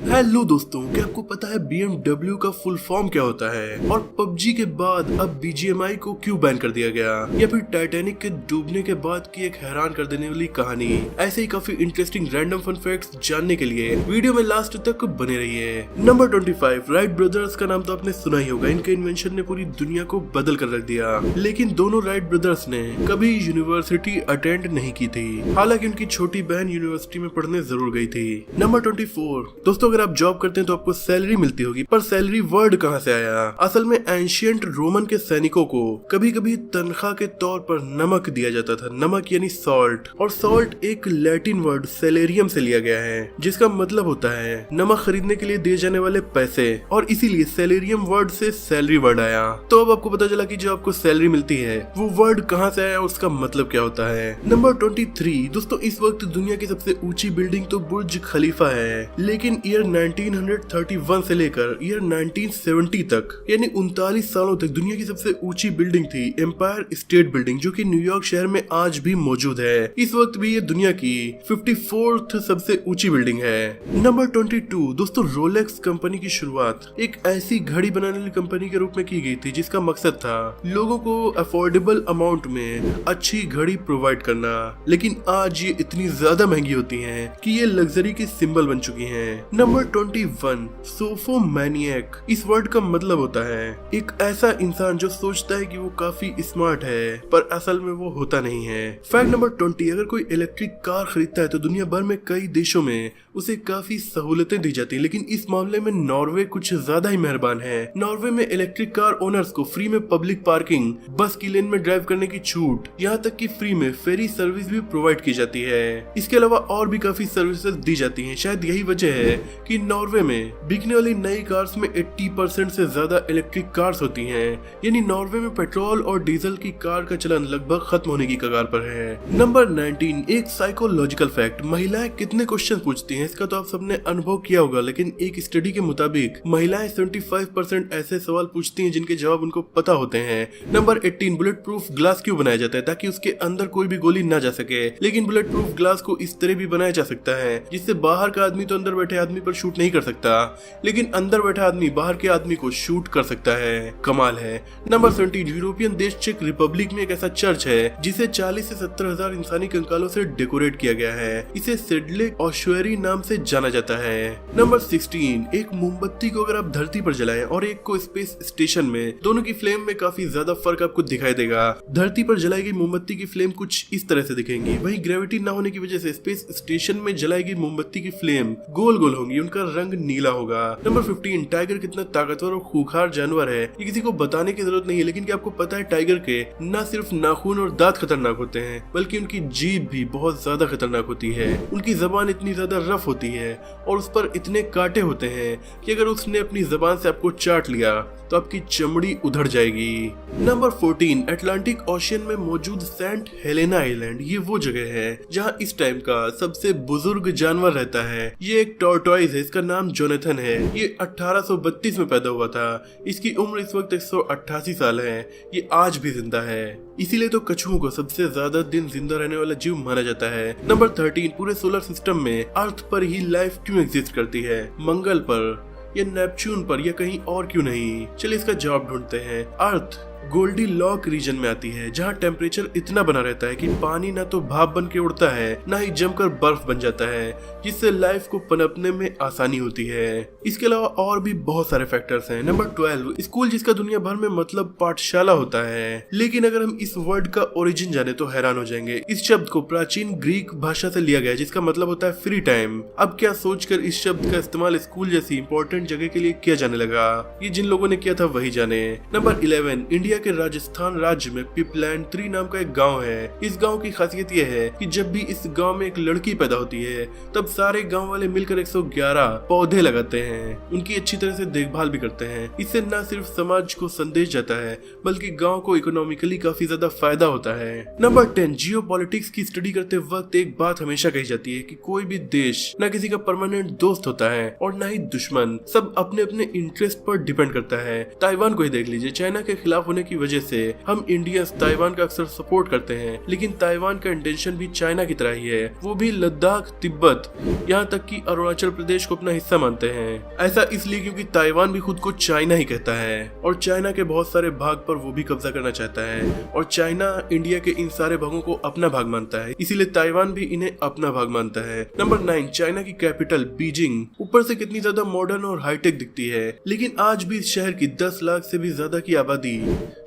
Hello दोस्तों, क्या आपको पता है BMW का फुल फॉर्म क्या होता है और PUBG के बाद अब BGMI को क्यों बैन कर दिया गया, या फिर टाइटैनिक के डूबने के बाद की एक हैरान कर देने वाली कहानी। ऐसे ही काफी इंटरेस्टिंग रैंडम फन फैक्ट्स जानने के लिए वीडियो में लास्ट तक बने रहिए। नंबर 25, राइट ब्रदर्स का नाम तो आपने सुना ही होगा। इनके इन्वेंशन ने पूरी दुनिया को बदल कर रख दिया, लेकिन दोनों राइट ब्रदर्स ने कभी यूनिवर्सिटी अटेंड नहीं की थी, हालांकि उनकी छोटी बहन यूनिवर्सिटी में पढ़ने जरूर गई थी। नंबर 24, दोस्तों अगर आप जॉब करते हैं तो आपको सैलरी मिलती होगी, पर सैलरी वर्ड कहां से आया? असल में एंशिएंट रोमन के सैनिकों को कभी कभी तनख्वाह के तौर पर नमक दिया जाता था। नमक यानी सॉल्ट, और सॉल्ट एक लैटिन वर्ड सैलेरियम से लिया गया है, जिसका मतलब होता है नमक खरीदने के लिए दिए जाने वाले पैसे, और इसीलिए सैलेरियम वर्ड से सैलरी वर्ड आया। तो अब आपको पता चला कि जो आपको सैलरी मिलती है वो वर्ड कहां से आया और उसका मतलब क्या होता है। नंबर 23, दोस्तों इस वक्त दुनिया की सबसे ऊंची बिल्डिंग तो बुर्ज खलीफा है, लेकिन ईयर 1931 से लेकर ईयर 1970 तक यानी 39 सालों तक दुनिया की सबसे ऊंची बिल्डिंग थी एम्पायर स्टेट बिल्डिंग, जो कि न्यूयॉर्क शहर में आज भी मौजूद है। इस वक्त भी ये दुनिया की 54th सबसे ऊंची बिल्डिंग है। नंबर 22, दोस्तों रोलेक्स कंपनी की शुरुआत एक ऐसी घड़ी बनाने वाली कंपनी के रूप में की गई थी जिसका मकसद था लोगों को अफोर्डेबल अमाउंट में अच्छी घड़ी प्रोवाइड करना, लेकिन आज ये इतनी ज्यादा महंगी होती हैं कि ये लग्जरी की सिंबल बन चुकी हैं। नंबर 21, सोफोमैनियक। इस वर्ड का मतलब होता है एक ऐसा इंसान जो सोचता है कि वो काफी स्मार्ट है, पर असल में वो होता नहीं है। फैक्ट नंबर 20, अगर कोई इलेक्ट्रिक कार खरीदता है तो दुनिया भर में कई देशों में उसे काफी सहूलतें दी जाती है, लेकिन इस मामले में नॉर्वे कुछ ज्यादा ही मेहरबान है। नॉर्वे में इलेक्ट्रिक कार ओनर्स को फ्री में पब्लिक पार्किंग, बस की लेन में ड्राइव करने की छूट, यहाँ तक कि फ्री में फेरी सर्विस भी प्रोवाइड की जाती है। इसके अलावा और भी काफी सर्विसेज दी जाती हैं। शायद यही वजह है कि नॉर्वे में बिकने वाली नई कार्स में 80% से ज्यादा इलेक्ट्रिक कार्स होती हैं, यानी नॉर्वे में पेट्रोल और डीजल की कार का चलन लगभग खत्म होने की कगार पर है। नंबर 19, एक साइकोलॉजिकल फैक्ट। महिलाएं कितने क्वेश्चन पूछती हैं इसका तो आप सबने अनुभव किया होगा, लेकिन एक स्टडी के मुताबिक महिलाएं 75% ऐसे सवाल पूछती हैं जिनके जवाब उनको पता होते हैं। नंबर 18, बुलेट प्रूफ ग्लास क्यों बनाया जाता है? ताकि उसके अंदर कोई भी गोली ना जा सके, लेकिन बुलेट प्रूफ ग्लास को इस तरह भी बनाया जा सकता है जिससे बाहर का आदमी तो अंदर बैठे आदमी पर शूट नहीं कर सकता, लेकिन अंदर बैठा आदमी बाहर के आदमी को शूट कर सकता है। कमाल है। नंबर 17, यूरोपियन देश चेक रिपब्लिक में एक ऐसा चर्च है जिसे 40 से 70 हजार इंसानी कंकालों से डेकोरेट किया गया है। इसे सिडले ऑश्वेरी नाम से जाना जाता है। नंबर 16, एक मोमबत्ती को अगर आप धरती पर जलाएं और एक को स्पेस स्टेशन में, दोनों की फ्लेम में काफी ज्यादा फर्क आपको दिखाई देगा। धरती पर जलाई गई मोमबत्ती की फ्लेम कुछ इस तरह से दिखेंगी, वहीं ग्रेविटी न होने की वजह से स्पेस स्टेशन में जलाई गई मोमबत्ती की फ्लेम गोल गोल होंगी, उनका रंग नीला होगा। नंबर 15, टाइगर कितना ताकतवर और खूंखार जानवर है ये किसी को बताने की जरूरत नहीं है, लेकिन क्या आपको पता है टाइगर के न सिर्फ नाखून और दांत खतरनाक होते हैं, बल्कि उनकी जीभ भी बहुत ज्यादा खतरनाक होती है। उनकी जबान इतनी ज्यादा रफ होती है और उस पर इतने कांटे होते हैं कि अगर उसने अपनी जबान से आपको चाट लिया तो आपकी चमड़ी उधड़ जाएगी। नंबर 14, अटलांटिक ओशियन में मौजूद सेंट हेलेना आइलैंड। ये वो जगह है जहाँ इस टाइम का सबसे बुजुर्ग जानवर रहता है। ये एक टॉर्टोइज है, इसका नाम जोनाथन है। ये 1832 में पैदा हुआ था। इसकी उम्र इस वक्त 188 साल है। ये आज भी जिंदा है, इसीलिए तो कछुओं को सबसे ज्यादा दिन जिंदा रहने वाला जीव माना जाता है। नंबर 13, पूरे सोलर सिस्टम में अर्थ पर ही लाइफ क्यों एग्जिस्ट करती है? मंगल पर या नेपच्यून पर या कहीं और क्यों नहीं? चलिए इसका जवाब ढूंढते हैं। अर्थ गोल्डी लॉक रीजन में आती है, जहाँ टेम्परेचर इतना बना रहता है कि पानी ना तो भाप बन के उड़ता है ना ही जमकर बर्फ बन जाता है, जिससे लाइफ को पनपने में आसानी होती है। इसके अलावा और भी बहुत सारे फैक्टर्स हैं। नंबर 12, स्कूल जिसका दुनिया भर में मतलब पाठशाला होता है, लेकिन अगर हम इस वर्ड का ओरिजिन जाने तो हैरान हो जाएंगे। इस शब्द को प्राचीन ग्रीक भाषा से लिया गया जिसका मतलब होता है फ्री टाइम। अब क्या सोचकर इस शब्द का इस्तेमाल स्कूल जैसी इंपॉर्टेंट जगह के लिए किया जाने लगा, ये जिन लोगों ने किया था वही जाने। नंबर 11, इंडिया के राजस्थान राज्य में पिपलैंड 3 नाम का एक गांव है। इस गांव की खासियत यह है कि जब भी इस गांव में एक लड़की पैदा होती है तब सारे गांव वाले मिलकर 111 पौधे लगाते हैं, उनकी अच्छी तरह से देखभाल भी करते हैं। इससे न सिर्फ समाज को संदेश जाता है बल्कि गांव को इकोनॉमिकली काफी ज्यादा फायदा होता है। नंबर 10, जियोपॉलिटिक्स की स्टडी करते वक्त एक बात हमेशा कही जाती है कि कोई भी देश न किसी का परमानेंट दोस्त होता है और न ही दुश्मन, सब अपने अपने इंटरेस्ट पर डिपेंड करता है। ताइवान को ही देख लीजिए, चाइना के खिलाफ होने होने की वजह से हम इंडिया ताइवान का अक्सर सपोर्ट करते हैं, लेकिन ताइवान का इंटेंशन भी चाइना की तरह ही है। वो भी लद्दाख, तिब्बत, यहाँ तक कि अरुणाचल प्रदेश को अपना हिस्सा मानते हैं। ऐसा इसलिए क्योंकि ताइवान भी खुद को चाइना ही कहता है और चाइना के बहुत सारे भाग पर वो भी कब्जा करना चाहता है और चाइना इंडिया के इन सारे भागों को अपना भाग मानता है, इसीलिए ताइवान भी इन्हें अपना भाग मानता है। नंबर 9, चाइना की कैपिटल बीजिंग ऊपर से कितनी ज्यादा मॉडर्न और हाईटेक दिखती है, लेकिन आज भी इस शहर की 10 लाख से भी ज्यादा की आबादी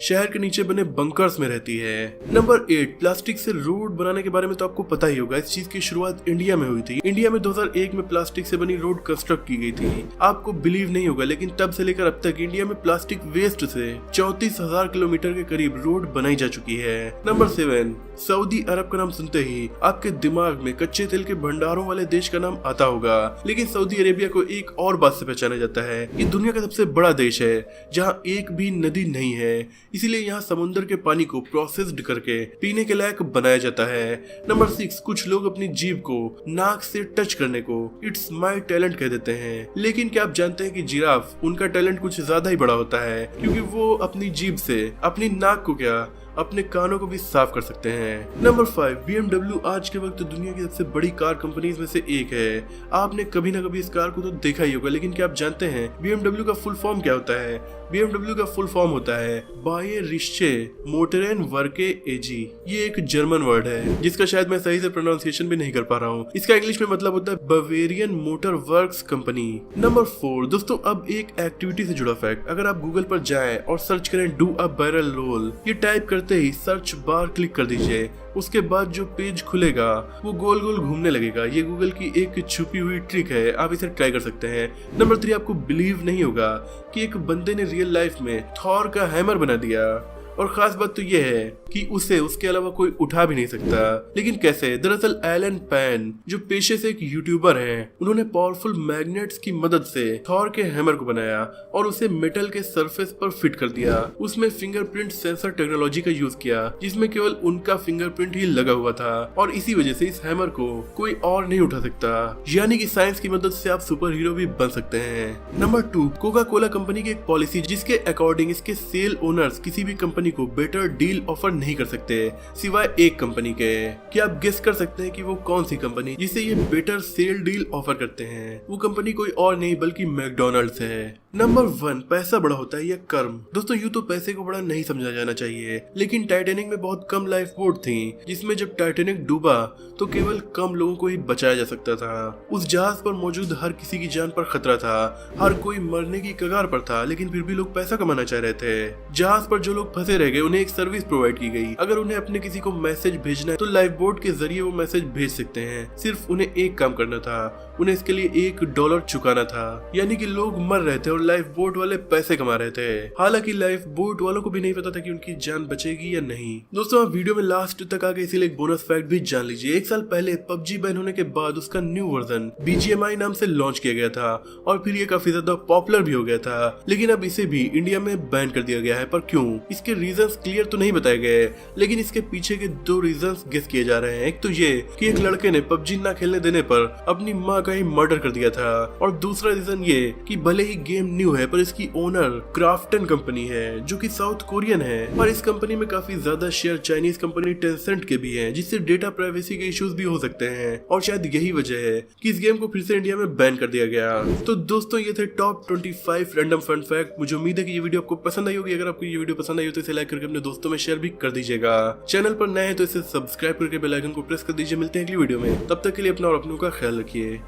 शहर के नीचे बने बंकर्स में रहती है। नंबर 8, प्लास्टिक से रोड बनाने के बारे में तो आपको पता ही होगा। इस चीज की शुरुआत इंडिया में हुई थी। इंडिया में 2001 में प्लास्टिक से बनी रोड कंस्ट्रक्ट की गई थी। आपको बिलीव नहीं होगा, लेकिन तब से लेकर अब तक इंडिया में प्लास्टिक वेस्ट से 34,000 किलोमीटर के करीब रोड बनाई जा चुकी है। नंबर 7, सऊदी अरब का नाम सुनते ही आपके दिमाग में कच्चे तेल के भंडारों वाले देश का नाम आता होगा, लेकिन सऊदी अरेबिया को एक और बात से पहचाना जाता है। ये दुनिया का सबसे बड़ा देश है जहाँ एक भी नदी नहीं है, इसीलिए यहाँ समुद्र के पानी को प्रोसेस्ड करके पीने के लायक बनाया जाता है। नंबर 6, कुछ लोग अपनी जीभ को नाक से टच करने को इट्स माई टैलेंट कह देते हैं, लेकिन क्या आप जानते हैं कि जिराफ, उनका टैलेंट कुछ ज्यादा ही बड़ा होता है, क्योंकि वो अपनी जीभ से अपनी नाक को क्या अपने कानों को भी साफ कर सकते हैं। नंबर 5, BMW आज के वक्त दुनिया की सबसे बड़ी कार कंपनीज में से एक है। आपने कभी ना कभी इस कार को तो देखा ही होगा, लेकिन क्या आप जानते हैं BMW का फुल फॉर्म क्या होता है? BMW का फुल फॉर्म होता है बायरिश्चे मोटरेन वर्के एजी। ये एक जर्मन वर्ड है जिसका शायद मैं सही से प्रोनाउंसिएशन भी नहीं कर पा रहा हूँ। इसका इंग्लिश में मतलब होता है Bavarian motor works company. Number 4, दोस्तों अब एक एक्टिविटी से जुड़ा फैक्ट। अगर आप गूगल पर जाएं और सर्च करें डू अ बैरल रोल, ये टाइप करते ही सर्च बार क्लिक कर दीजिए, उसके बाद जो पेज खुलेगा वो गोल गोल घूमने लगेगा। ये गूगल की एक छुपी हुई ट्रिक है, आप इसे ट्राई कर सकते हैं। नंबर 3, आपको बिलीव नहीं होगा कि एक बंदे ने रियल लाइफ में थॉर का हैमर बना दिया, और खास बात तो ये है कि उसे उसके अलावा कोई उठा भी नहीं सकता। लेकिन कैसे? दरअसल एलन पैन जो पेशे से एक यूट्यूबर हैं, उन्होंने पावरफुल मैग्नेट्स की मदद से थॉर के हैमर को बनाया और उसे मेटल के सरफेस पर फिट कर दिया। उसमें फिंगरप्रिंट सेंसर टेक्नोलॉजी का यूज किया, जिसमें केवल उनका फिंगरप्रिंट ही लगा हुआ था, और इसी वजह से इस हैमर को कोई और नहीं उठा सकता। यानी कि साइंस की मदद से आप सुपर हीरो भी बन सकते हैं। नंबर 2, कोका कोला कंपनी की एक पॉलिसी जिसके अकॉर्डिंग इसके सेल ओनर्स किसी भी कंपनी को बेटर डील ऑफर नहीं कर सकते सिवाय एक कंपनी के। क्या आप गेस कर सकते हैं कि वो कौन सी कंपनी जिसे ये बेटर सेल डील ऑफर करते हैं? वो कंपनी कोई और नहीं बल्कि मैकडोनल्ड्स है। नंबर 1, पैसा बड़ा होता है या कर्म? दोस्तों यूं तो पैसे को बड़ा नहीं समझा जाना चाहिए, लेकिन टाइटैनिक में बहुत कम लाइफ बोट थी, जिसमें जब टाइटैनिक डूबा तो केवल कम लोगों को ही बचाया जा सकता था। उस जहाज पर मौजूद हर किसी की जान पर खतरा था, हर कोई मरने की कगार पर था, लेकिन फिर भी लोग पैसा कमाना चाह रहे थे। जहाज पर जो लोग फंसे रह गए उन्हें एक सर्विस प्रोवाइड की गई। अगर उन्हें अपने किसी को मैसेज भेजना है तो लाइफ बोट के जरिए वो मैसेज भेज सकते हैं। सिर्फ उन्हें एक काम करना था, उन्हें इसके लिए $1 चुकाना था। यानी कि लोग मर रहे थे और लाइफ बोट वाले पैसे कमा रहे थे। हालांकि लाइफ बोट वालों को भी नहीं पता था कि उनकी जान बचेगी या नहीं। दोस्तों आप वीडियो में लास्ट तक आ गए, इसीलिए एक बोनस फैक्ट भी जान लीजिए। 1 साल पहले PUBG बैन होने के बाद उसका न्यू वर्जन BGMI नाम से लॉन्च किया गया था और फिर ये काफी ज्यादा पॉपुलर भी हो गया था, लेकिन अब इसे भी इंडिया में बैन कर दिया गया है। पर क्यों? इसके रीजंस क्लियर तो नहीं बताए गए, लेकिन इसके पीछे के 2 रीजंस गेस किए जा रहे हैं। एक तो ये कि एक लड़के ने PUBG ना खेलने देने पर अपनी माँ का ही मर्डर कर दिया था, और दूसरा रीजन ये कि भले ही गेम न्यू है पर इसकी ओनर क्राफ्टन कंपनी है जो कि साउथ कोरियन है, और इस कंपनी में काफी ज्यादा शेयर चाइनीज कंपनी टेंसेंट के भी हैं, जिससे डेटा प्राइवेसी के इश्यूज भी हो सकते हैं। और शायद यही वजह है कि इस गेम को फिर से इंडिया में बैन कर दिया गया। तो दोस्तों ये थे टॉप 25 रैंडम फन फैक्ट। मुझे उम्मीद है कि ये वीडियो आपको पसंद आई होगी। अगर आपको ये वीडियो पसंद आई हो तो इसे लाइक करके अपने दोस्तों में शेयर भी कर दीजिएगा। चैनल पर नए हैं तो इसे सब्सक्राइब करके बेल आइकन को प्रेस कर दीजिए। मिलते हैं अगली वीडियो में, तब तक के लिए अपना और अपनों का ख्याल रखिए।